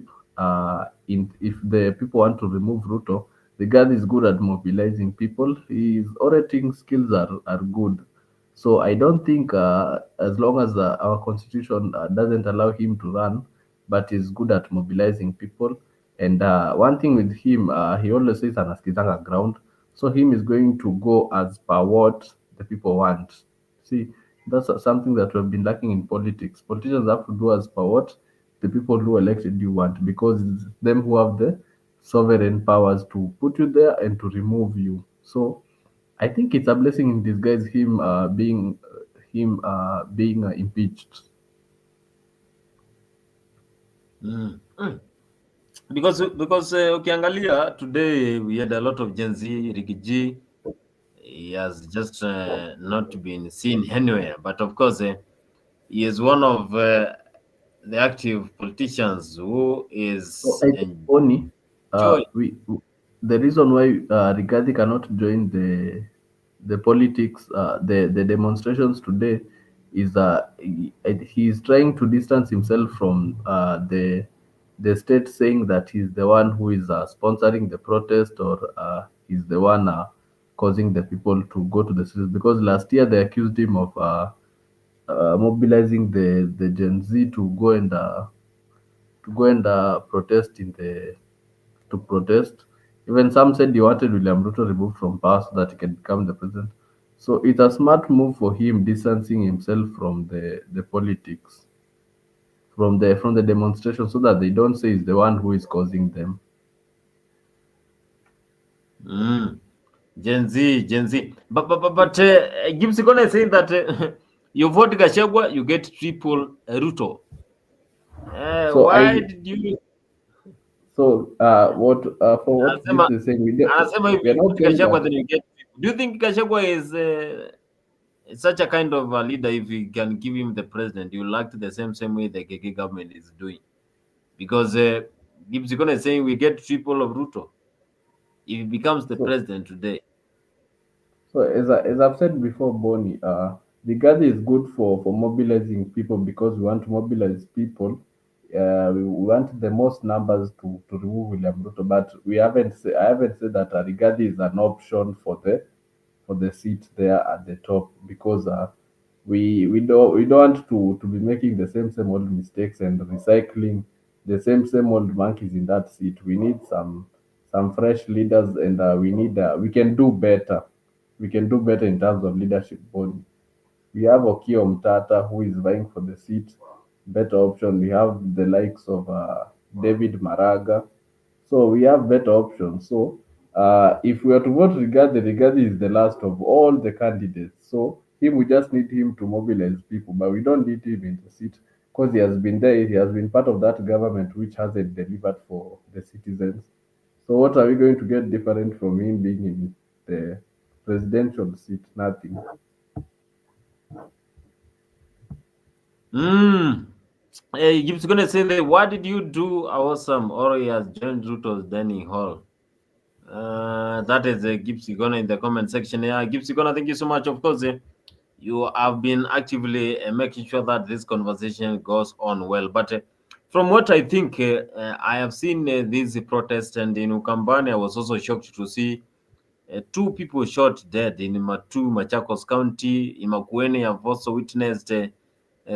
If the people want to remove Ruto, the guy is good at mobilizing people. His orating skills are good. So I don't think, as long as our constitution doesn't allow him to run, but he's good at mobilizing people. And one thing with him, he always says anaskizanga ground. So him is going to go as per what the people want. See, that's something that we've been lacking in politics. Politicians have to do as per what the people who elected you want, because it's them who have the sovereign powers to put you there and to remove you. So I think it's a blessing in disguise being impeached. Because ukiangalia today we had a lot of Gen Z. Rigiji, he has just not been seen anywhere, but of course he is one of the active politicians who is So I think only the reason why Rigathi cannot join the politics, the demonstrations today, is he is trying to distance himself from the state, saying that he's the one who is sponsoring the protest, or he's the one causing the people to go to the streets. Because last year they accused him of mobilizing the Gen Z to go and protest in the to protest. Even some said he wanted William Ruto removed from power so that he can become the president. So it's a smart move for him, distancing himself from the politics, from the demonstration, so that they don't say he's the one who is causing them. Mm. Gen Z. But Gibbs Gona is saying that you vote Gashagwa, you get triple Ruto. So Why I did you? what for what Anasema Gibbs is saying, anasema if we are you not vote saying Gashagwa, that. then you get triple. Do you think Gashagwa is such a kind of a leader? If you can give him the president, you will act the same way the KK government is doing? Because Gibbs Gona is saying we get triple of Ruto if he becomes the So president today. as I've said before, Bonnie, the Gadi is good for mobilizing people, because we want to mobilize people. We want the most numbers to remove William Ruto, but I haven't said that Rigadi is an option for the seat there at the top, because we don't want to be making the same old mistakes and recycling the same old monkeys in that seat. We need some fresh leaders, and we can do better. We can do better in terms of leadership body. We have Okio Mtata, who is vying for the seat. Better option. We have the likes of David Maraga. So we have better options. So if we are to vote Rigadi is the last of all the candidates. So we just need him to mobilize people, but we don't need him in the seat, because he has been there. He has been part of that government which hasn't delivered for the citizens. So what are we going to get different from him being in the presidential seat? Nothing. Mm. Gibbs gonna say that what did you do awesome or he has joined Ruto's dining hall? That is Gibbs gonna in the comment section. Yeah, Gibbs gonna thank you so much. Of course, you have been actively making sure that this conversation goes on well. But from what I think, I have seen these protests, and in Ukambani, I was also shocked to see two people shot dead in Matuu, Machakos County. In Makueni, I've also witnessed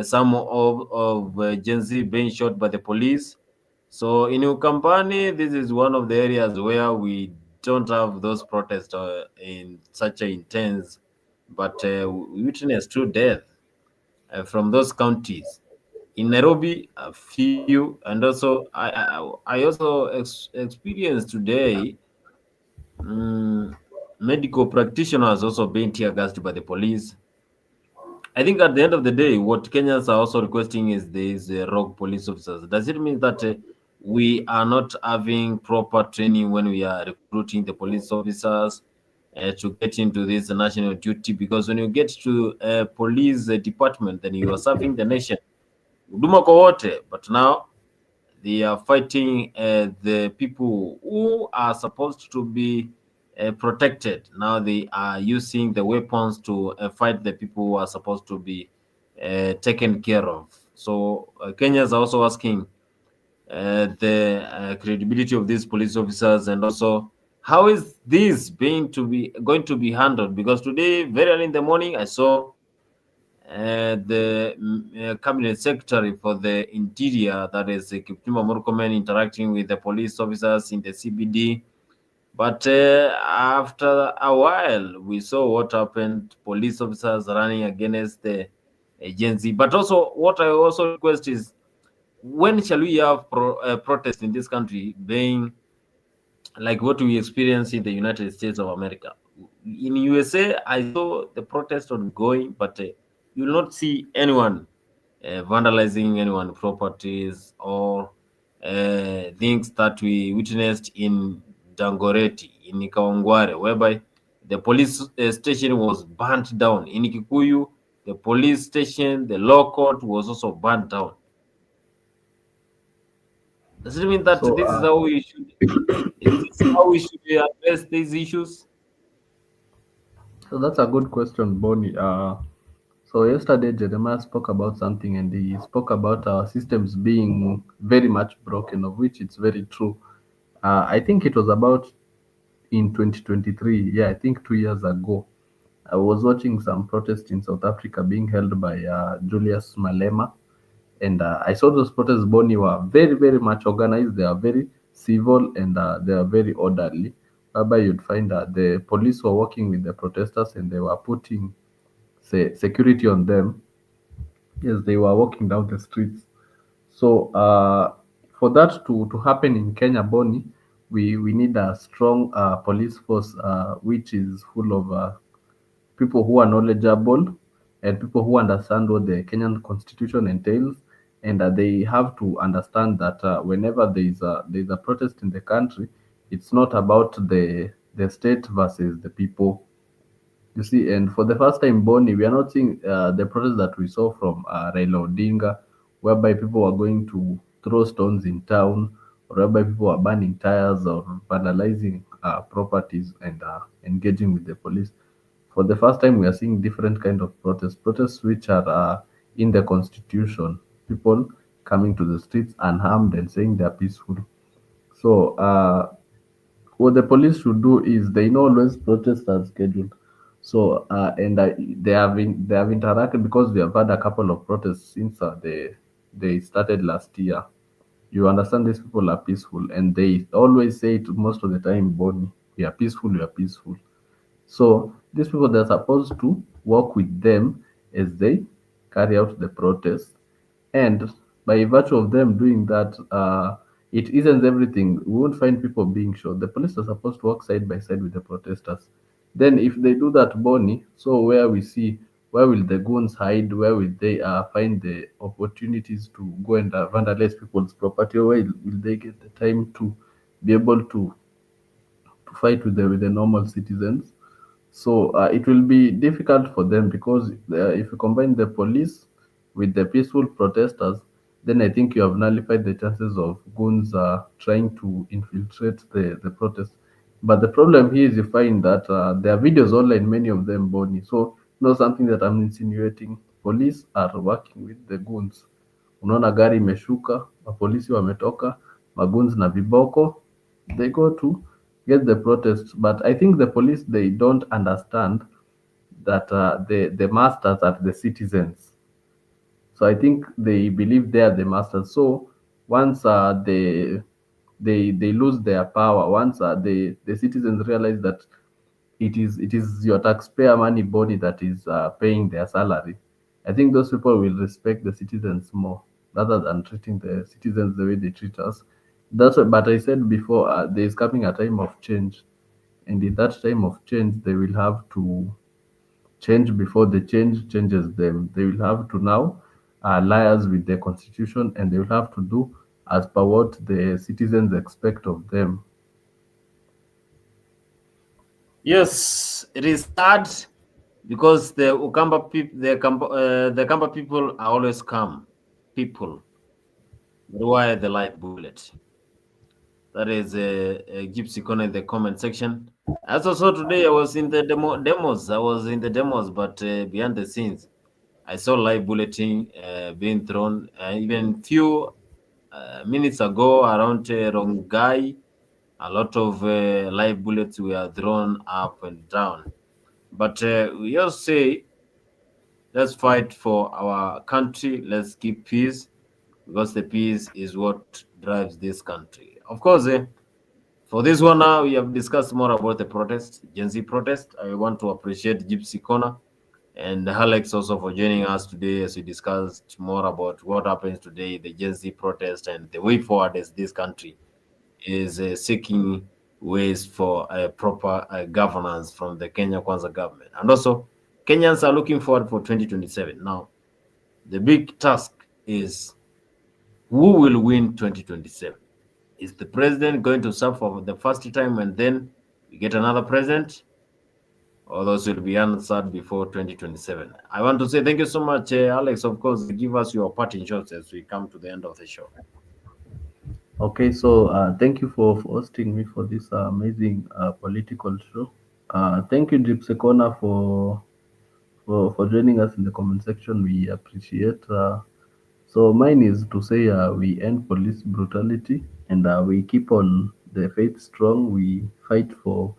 some of Gen Z being shot by the police. So in Ukambani, this is one of the areas where we don't have those protests in such a intense, but we witnessed two deaths from those counties. In Nairobi, a few, and also I also experienced today medical practitioners also being tear gassed by the police. I think at the end of the day, what Kenyans are also requesting is these rogue police officers. Does it mean that we are not having proper training when we are recruiting the police officers to get into this national duty? Because when you get to a police department, then you are serving the nation. Huduma kwa wote. But now they are fighting the people who are supposed to be protected. Now they are using the weapons to fight the people who are supposed to be taken care of. So Kenyans are also asking the credibility of these police officers, and also how is this going to be handled? Because today, very early in the morning, I saw the cabinet secretary for the interior, that is Kipchumba Murkomen, interacting with the police officers in the CBD. But after a while, we saw what happened: police officers running against the agency. But also, what I also request is, when shall we have protest in this country being like what we experience in the United States of America? In USA, I saw the protest ongoing, but you will not see anyone vandalizing anyone properties or things that we witnessed in Dangoreti, in Kawangware, whereby the police station was burnt down. In Kikuyu, the police station, the law court was also burnt down. Does it mean that So this is how we should? Is this how we should address these issues? so that's a good question, Bonnie. So yesterday Jeremiah spoke about something, and he spoke about our systems being very much broken, of which it's very true. I think it was about in 2023. Yeah, I think 2 years ago. I was watching some protests in South Africa being held by Julius Malema, and I saw those protests. Boni were very, very much organized. They are very civil, and they are very orderly. Whereby you'd find that the police were working with the protesters, and they were putting, say, security on them. Yes, they were walking down the streets. So for that to happen in Kenya, Boni, we need a strong police force which is full of people who are knowledgeable and people who understand what the Kenyan constitution entails, and they have to understand that whenever there is a protest in the country, it's not about the state versus the people. You see, and for the first time, Boni, we are not seeing the protest that we saw from Raila Odinga, whereby people are going to throw stones in town, or whereby people are burning tires or vandalizing properties and engaging with the police. For the first time, we are seeing different kind of protests which are in the constitution. People coming to the streets unharmed and saying they are peaceful. So what the police should do is they know always protests are scheduled. So and they have interacted because we have had a couple of protests since they started last year. You understand these people are peaceful, and they always say it most of the time, Bonnie, we are peaceful, we are peaceful. So these people, they're supposed to work with them as they carry out the protest, and by virtue of them doing that, it isn't everything. We won't find people being shot. The police are supposed to work side by side with the protesters. Then, if they do that, Bonnie, so where will the goons hide? Where will they find the opportunities to go and vandalize people's property? Where will they get the time to be able to fight with the normal citizens? So it will be difficult for them because if you combine the police with the peaceful protesters, then I think you have nullified the chances of goons trying to infiltrate the protest. But the problem here is you find that there are videos online, many of them, Bonnie. So, something that I'm insinuating. Police are working with the goons. Unaona gari imeshuka, mapolisi wametoka, magoons na viboko, they go to get the protest. But I think the police, they don't understand that the masters are the citizens. So I think they believe they are the masters. So once they lose their power, once the citizens realize that it is your taxpayer money body that is paying their salary, I think those people will respect the citizens more rather than treating the citizens the way they treat us. But I said before, there is coming a time of change, and in that time of change, they will have to change before the change changes them. They will have to now liars with the constitution, and they will have to do as per what the citizens expect of them. Yes, it is sad because the Ukamba people, the Kamba people are always calm people. But why the light bullet? That is a Gypsy Corner in the comment section. As also today, I was in the demos. I was in the demos, but behind the scenes, I saw live bulleting being thrown. Even few minutes ago, around Rongai, a lot of live bullets were thrown up and down. But we just say, let's fight for our country. Let's keep peace because the peace is what drives this country. Of course, for this one now, we have discussed more about the protest, Gen Z protest. I want to appreciate Gypsy Corner and Alex also for joining us today as we discussed more about what happens today, the Gen Z protest, and the way forward as this country is seeking ways for a proper governance from the Kenya Kwanza government. And also, Kenyans are looking forward for 2027. Now, the big task is who will win 2027? Is the president going to serve for the first time and then we get another president? Or those will be answered before 2027. I want to say thank you so much, Alex. Of course, give us your parting shots as we come to the end of the show. Okay, so thank you for hosting me for this amazing political show. Thank you, Gypsy Corner, for for joining us in the comment section. We appreciate. So mine is to say we end police brutality and we keep on the faith strong. We fight for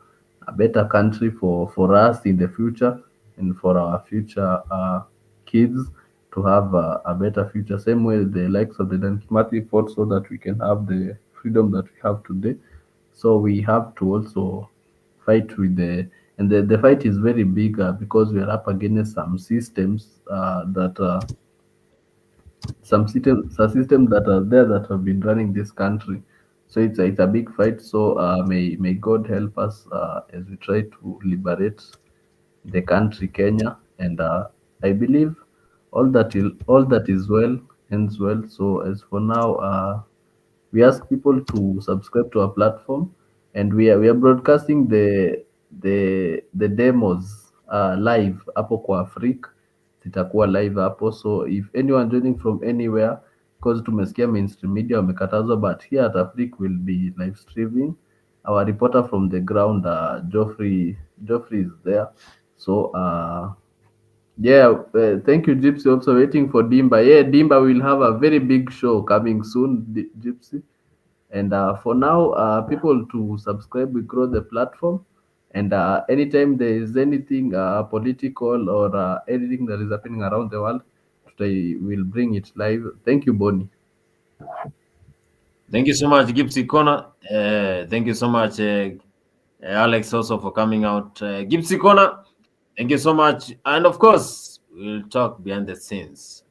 a better country for us in the future and for our future kids to have a better future. Same way the likes of the Dan Kimati fought so that we can have the freedom that we have today. So we have to also fight with the fight is very big because we are up against some systems that some systems that are there that have been running this country. So it's a big fight. So may God help us as we try to liberate the country Kenya, and I believe all that is well ends well. So as for now, we ask people to subscribe to our platform, and we are broadcasting the demos live hapo kwa Afrique, zitakuwa live hapo. So if anyone joining from anywhere, because tumesikia mainstream media wamekatazwa, but here at Afrique will be live streaming. Our reporter from the ground, Geoffrey is there. So yeah, thank you, Gypsy. Also waiting for Dimba. Yeah, Dimba will have a very big show coming soon, Gypsy. And for now, people to subscribe, we grow the platform. And anytime there is anything political or anything that is happening around the world, today we'll bring it live. Thank you, Bonnie. Thank you so much, Gypsy Corner. Thank you so much, Alex, also for coming out. Gypsy Corner, thank you so much. And of course, we'll talk behind the scenes.